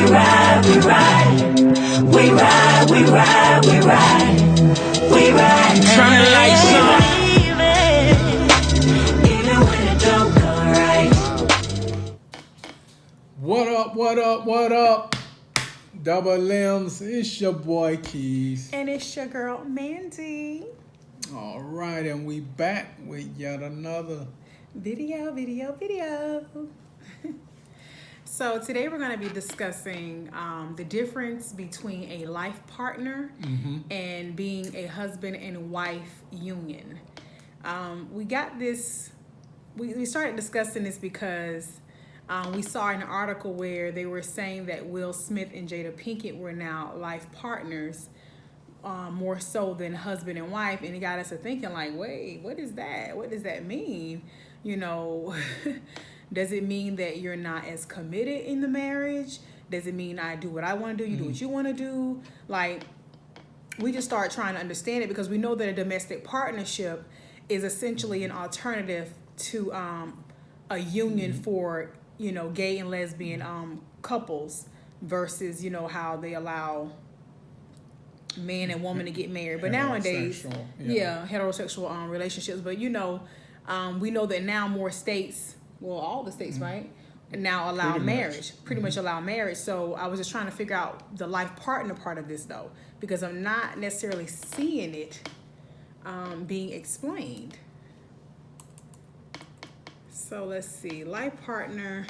ride, we ride. We ride, we ride, we ride. We ride. Turn the lights on. Even when it don't go right. What up, what up, what up? Double Limbs, it's your boy Keys. And it's your girl, Mandy. All right, and we back with yet another Video. So today we're going to be discussing the difference between a life partner and being a husband and wife union. We started discussing this because we saw an article where they were saying that Will Smith and Jada Pinkett were now life partners, more so than husband and wife, and it got us to thinking like, wait, what is that? What does that mean? You know, does it mean that you're not as committed in the marriage? Does it mean I do what I want to do, you do what you want to do? Like, we just start trying to understand it because we know that a domestic partnership is essentially an alternative to a union for, you know, gay and lesbian couples versus, you know, how they allow man and woman to get married. But nowadays, heterosexual relationships. But, you know, we know that now more states, well, all the states, right, now allow marriage, pretty much allow marriage. So I was just trying to figure out the life partner part of this, though, because I'm not necessarily seeing it being explained. So let's see, life partner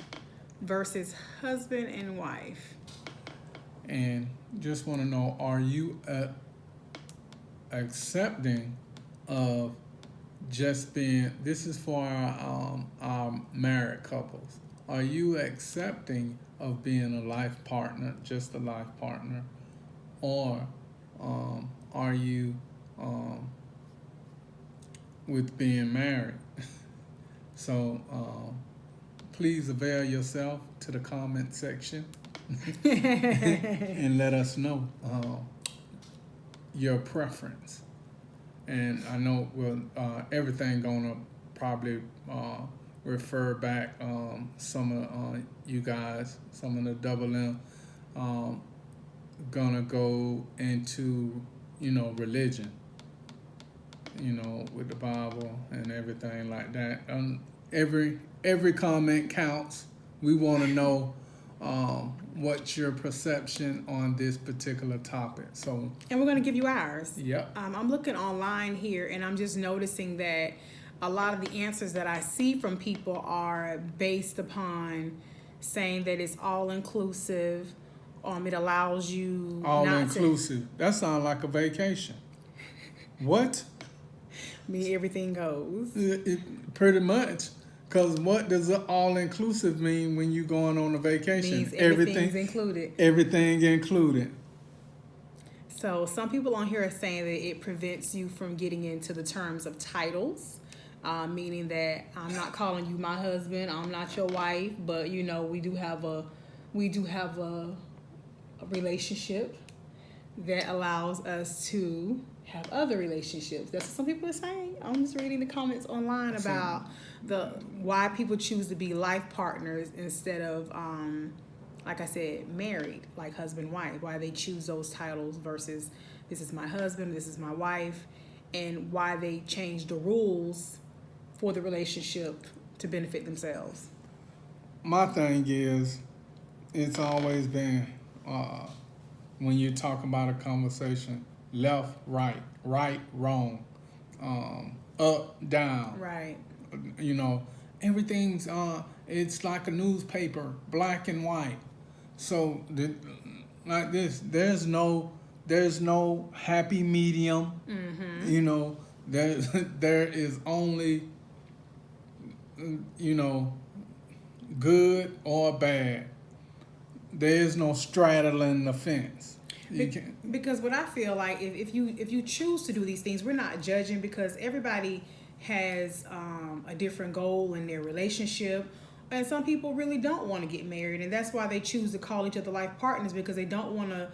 versus husband and wife. And just want to know, are you accepting of just being, this is for our married couples, are you accepting of being a life partner, just a life partner, or are you with being married? So please avail yourself to the comment section and let us know your preference. And I know everything gonna probably refer back some of you guys, some of the double M, gonna go into, you know, religion, you know, with the Bible and everything like that. Every comment counts. We want to know what's your perception on this particular topic. So, and we're going to give you ours. Yep. I'm looking online here, and I'm just noticing that a lot of the answers that I see from people are based upon saying that it's all inclusive. It allows you all inclusive. That sounds like a vacation. What? Me, everything goes. Pretty much. Because what does all inclusive mean when you're going on a vacation? Means everything's included. Everything included. So some people on here are saying that it prevents you from getting into the terms of titles, meaning that I'm not calling you my husband, I'm not your wife, but you know we do have a relationship that allows us to have other relationships. That's what some people are saying. I'm just reading the comments online about why people choose to be life partners instead of, like I said, married, like husband, wife. Why they choose those titles versus this is my husband, this is my wife, and why they change the rules for the relationship to benefit themselves. My thing is, it's always been, when you talk about a conversation, left, right, wrong, up, down. Right. You know, everything's it's like a newspaper, black and white. So like this, there's no happy medium. Mm-hmm. You know, there is only, you know, good or bad. There is no straddling the fence. Because what I feel like, if you choose to do these things, we're not judging, because everybody has a different goal in their relationship, and some people really don't want to get married, and that's why they choose to call each other life partners, because they don't want to,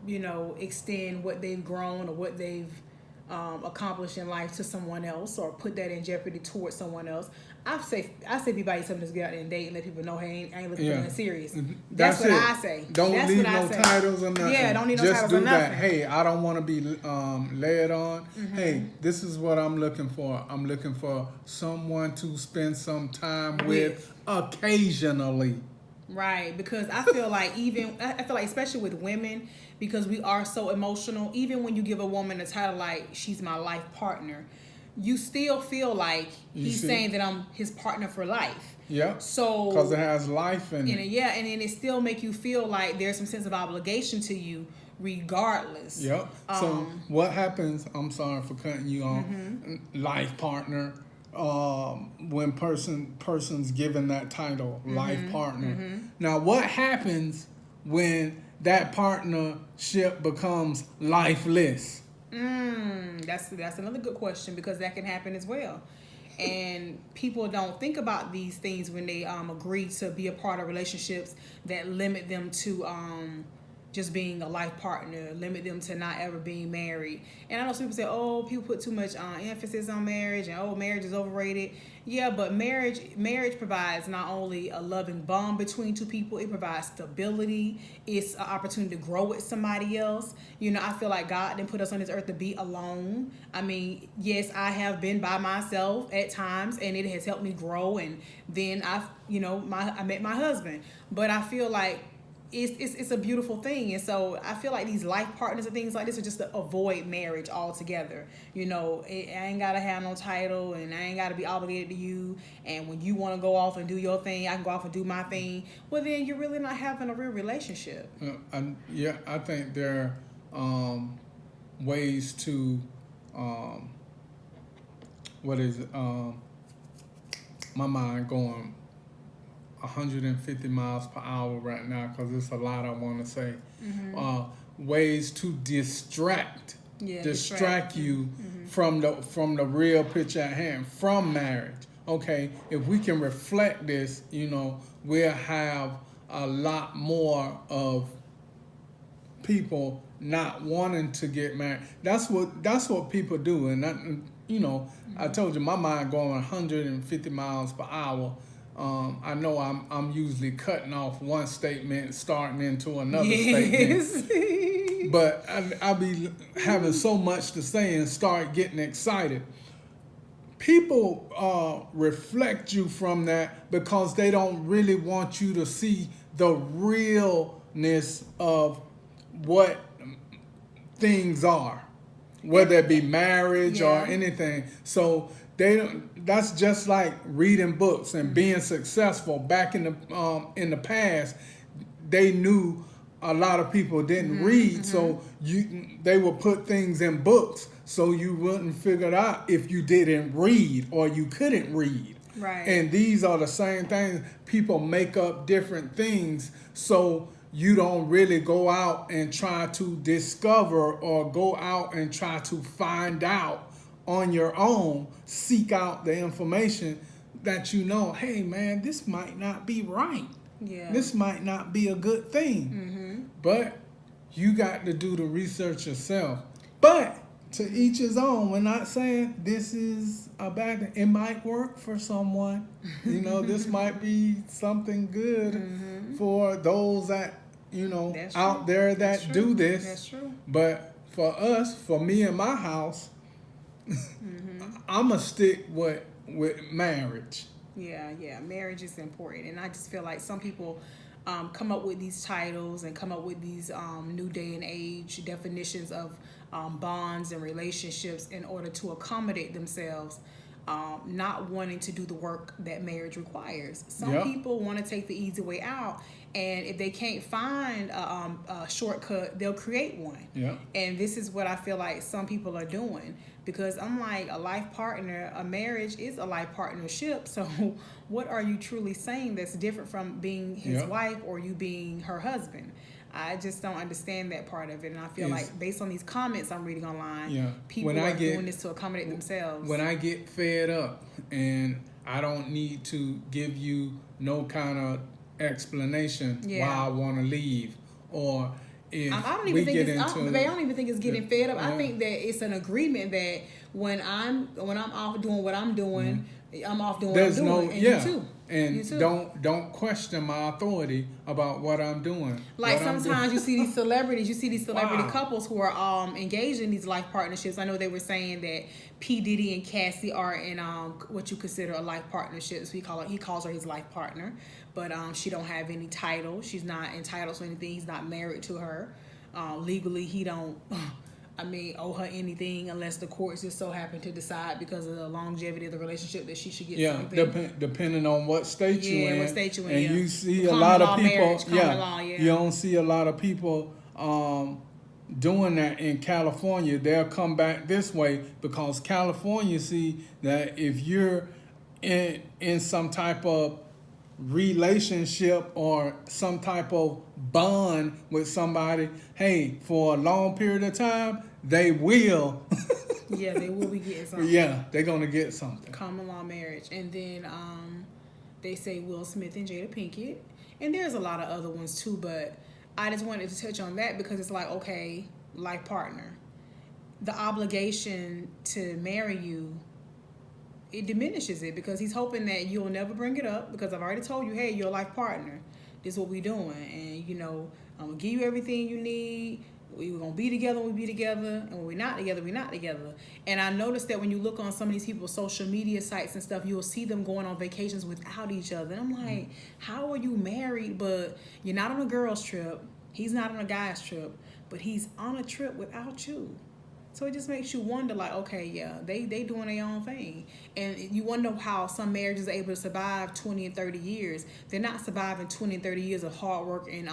you know, extend what they've grown or what they've accomplish in life to someone else or put that in jeopardy towards someone else. I say be by yourself, just get out there and date and let people know, hey, I ain't looking for nothing serious. That's what I say. Don't That's leave what I no say. titles or nothing. Yeah, don't need no just titles do or nothing. that. Hey, I don't want to be led on. Hey, this is what I'm looking for. I'm looking for someone to spend some time with occasionally. Right, because I feel like especially with women, because we are so emotional, even when you give a woman a title like she's my life partner, you still feel like he's saying that I'm his partner for life. Yeah. So because it has life in it. Yeah, and then it still make you feel like there's some sense of obligation to you regardless. Yep. So what happens, I'm sorry for cutting you off, life partner, when person's given that title, life partner. Now what happens when that partnership becomes lifeless? That's another good question, because that can happen as well. And people don't think about these things when they agree to be a part of relationships that limit them to just being a life partner, limit them to not ever being married. And I know some people say, oh, people put too much emphasis on marriage, and oh, marriage is overrated. Yeah, but marriage provides not only a loving bond between two people, it provides stability. It's an opportunity to grow with somebody else. You know, I feel like God didn't put us on this earth to be alone. I mean, yes, I have been by myself at times, and it has helped me grow. And then I met my husband. But I feel like it's a beautiful thing. And so I feel like these life partners and things like this are just to avoid marriage altogether. You know, I ain't gotta have no title, and I ain't gotta be obligated to you, and when you want to go off and do your thing, I can go off and do my thing. Well, then you're really not having a real relationship. I think there are ways to my mind going 150 miles per hour right now, because it's a lot I want to say. Ways to distract you from the real picture at hand, from marriage. Okay, if we can reflect this, we'll have a lot more of people not wanting to get married. That's what people do. And I told you my mind going 150 miles per hour. I know I'm usually cutting off one statement, starting into another statement. But I'll be having so much to say and start getting excited. People reflect you from that because they don't really want you to see the realness of what things are, whether it be marriage or anything. So that's just like reading books and being successful. Back in the past, they knew a lot of people didn't read, so they would put things in books so you wouldn't figure it out if you didn't read or you couldn't read. Right. And these are the same things. People make up different things so you don't really go out and try to discover or go out and try to find out on your own, seek out the information that hey man, this might not be right. Yeah. This might not be a good thing. But you got to do the research yourself. But to each his own. We're not saying this is a bad thing. It might work for someone. This might be something good for those that, out there that do this. That's true. But for us, for me and my house, I'm going to stick with marriage. Yeah, marriage is important. And I just feel like some people come up with these titles and come up with these new day and age definitions of bonds and relationships in order to accommodate themselves, not wanting to do the work that marriage requires. Some people want to take the easy way out, and if they can't find a shortcut, they'll create one. Yeah. And this is what I feel like some people are doing, because I'm like, a life partner, a marriage is a life partnership. So what are you truly saying that's different from being his wife or you being her husband? I just don't understand that part of it. And I feel like based on these comments I'm reading online, people are doing this to accommodate themselves. When I get fed up and I don't need to give you no kind of explanation why I want to leave, or if I don't we even think get it's into, I don't even think it's getting fed up. I yeah. think that it's an agreement that when I'm off doing what I'm doing, I'm off doing There's what I'm doing. no, And yeah, you too. and You too. don't question my authority about what I'm doing. Like what I'm sometimes you see these celebrities, Wow. couples who are engaged in these life partnerships. I know they were saying that P. Diddy and Cassie are in what you consider a life partnership. So he calls her his life partner, but she don't have any title. She's not entitled to anything. He's not married to her. Legally, he don't. Owe her anything unless the courts just so happen to decide because of the longevity of the relationship that she should get something. Depending on what state you in. What state you in, and yeah. you see a Common lot of law people, marriage, common law, yeah. you don't see a lot of people doing that in California. They'll come back this way because California see that if you're in some type of relationship or some type of bond with somebody, hey, for a long period of time, they will. Yeah, they will be getting something. Yeah, they're gonna get something. Common law marriage. And then they say Will Smith and Jada Pinkett. And there's a lot of other ones too, but I just wanted to touch on that because it's like, okay, life partner. The obligation to marry you, it diminishes it because he's hoping that you'll never bring it up because I've already told you, hey, you're a life partner. This is what we're doing. And, I'm going to give you everything you need. We're going to be together when we be together. And when we're not together, we're not together. And I noticed that when you look on some of these people's social media sites and stuff, you'll see them going on vacations without each other. And I'm like, how are you married, but you're not on a girl's trip? He's not on a guy's trip, but he's on a trip without you. So it just makes you wonder, like, okay, yeah, they doing their own thing. And you wonder how some marriages are able to survive 20 and 30 years. They're not surviving 20 and 30 years of hard work and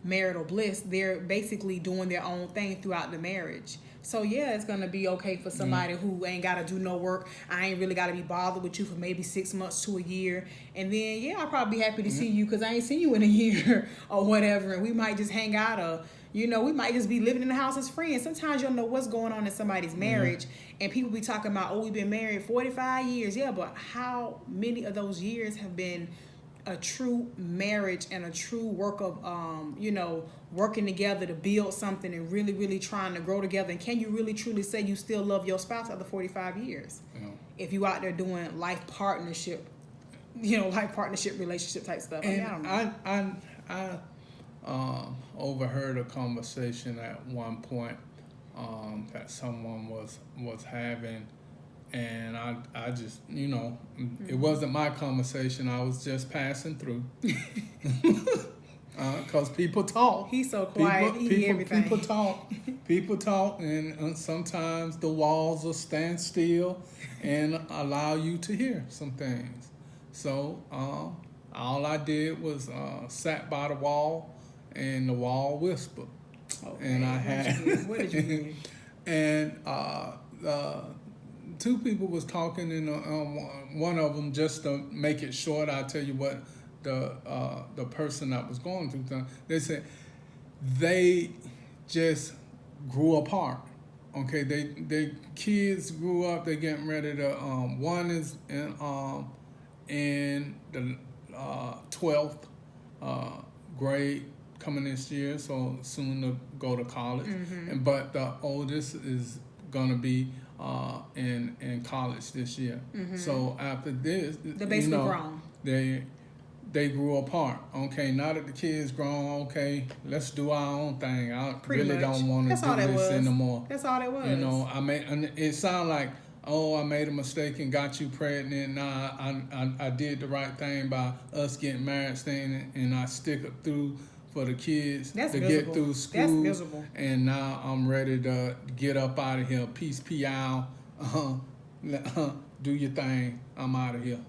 marital bliss. They're basically doing their own thing throughout the marriage. So, yeah, it's going to be okay for somebody who ain't got to do no work. I ain't really got to be bothered with you for maybe 6 months to a year. And then, yeah, I'll probably be happy to see you because I ain't seen you in a year or whatever. And we might just hang out or... we might just be living in the house as friends. Sometimes you don't know what's going on in somebody's marriage. And people be talking about, we've been married 45 years. Yeah, but how many of those years have been a true marriage and a true work of, working together to build something and really, really trying to grow together? And can you really, truly say you still love your spouse after 45 years? Yeah. If you out there doing life partnership, relationship type stuff. And I don't know. I overheard a conversation at one point that someone was having, and I just it wasn't my conversation. I was just passing through because people talk. He's so quiet. People talk, and sometimes the walls will stand still and allow you to hear some things. So all I did was sat by the wall. And the wall whispered, and I had. What did you do? And two people was talking, and one of them, just to make it short, I'll tell you what the person that was going through. They said they just grew apart. Okay, they kids grew up. They getting ready to. One is in the 12th grade. Coming this year, so soon to go to college. But the oldest is gonna be in college this year. So after this, they're basically grown. They grew apart. Okay, now that the kids grown, okay, let's do our own thing. I don't want to do this anymore. That's all it was. It sounded like, I made a mistake and got you pregnant. Nah, I did the right thing by us getting married, staying, and I stick it through for the kids get through school. That's miserable. And now I'm ready to get up out of here. Peace, out. Do your thing. I'm out of here.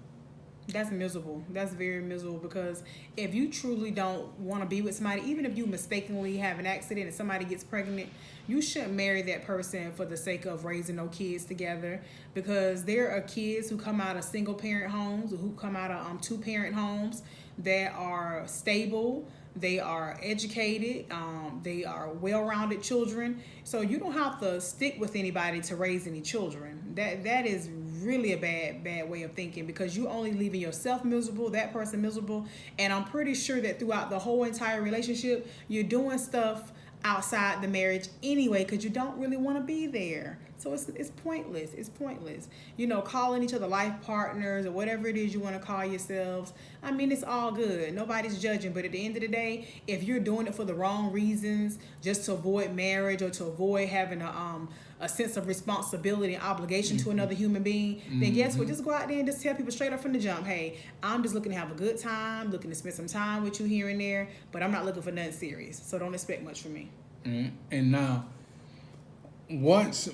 That's miserable. That's very miserable because if you truly don't want to be with somebody, even if you mistakenly have an accident and somebody gets pregnant, you shouldn't marry that person for the sake of raising no kids together, because there are kids who come out of single parent homes, who come out of 2-parent homes that are stable. They are educated. They are well-rounded children. So you don't have to stick with anybody to raise any children. That is really a bad way of thinking, because you only leaving yourself miserable, that person miserable, and I'm pretty sure that throughout the whole entire relationship, you're doing stuff outside the marriage anyway because you don't really want to be there. So it's pointless. It's pointless. You know, calling each other life partners or whatever it is you want to call yourselves. I mean, it's all good. Nobody's judging. But at the end of the day, if you're doing it for the wrong reasons, just to avoid marriage or to avoid having a sense of responsibility and obligation to another human being, then guess what? Just go out there and just tell people straight up from the jump, hey, I'm just looking to have a good time, looking to spend some time with you here and there, but I'm not looking for nothing serious. So don't expect much from me. And now, once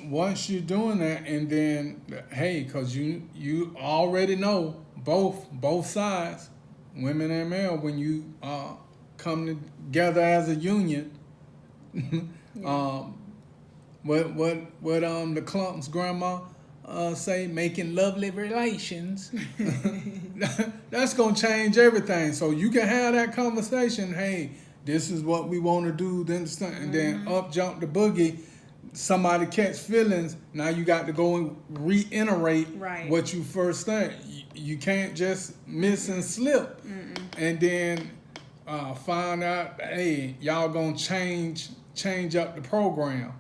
you're doing that, and then hey, because you already know both sides, women and male, when you come together as a union, what the Clump's grandma say, making lovely relations. That's gonna change everything. So you can have that conversation. Hey, this is what we want to do. And then up jump the boogie. Somebody catch feelings. Now you got to go and reiterate what you first think. You can't just miss and slip, and then find out, hey, y'all gonna change up the program.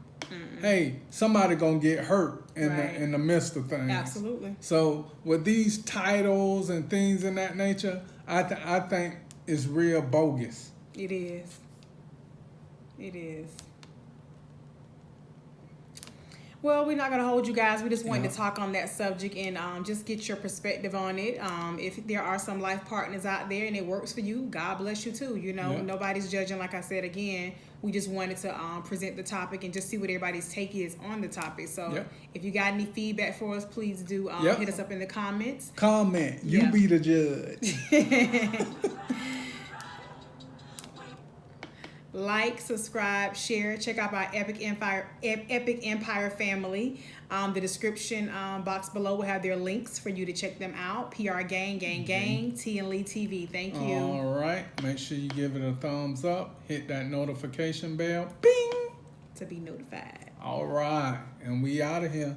Hey, somebody gonna get hurt in the midst of things. Absolutely. So with these titles and things in that nature, I think it's real bogus. It is. It is. Well, we're not going to hold you guys. We just wanted to talk on that subject and just get your perspective on it. If there are some life partners out there and it works for you, God bless you too. You know, nobody's judging. Like I said, again, we just wanted to present the topic and just see what everybody's take is on the topic. So if you got any feedback for us, please do hit us up in the comments. Comment. You be the judge. Like, subscribe, share. Check out our Epic Empire family. The description box below will have their links for you to check them out. PR Gang, T and Lee TV. Thank you. All right. Make sure you give it a thumbs up. Hit that notification bell. Bing! To be notified. All right. And we out of here.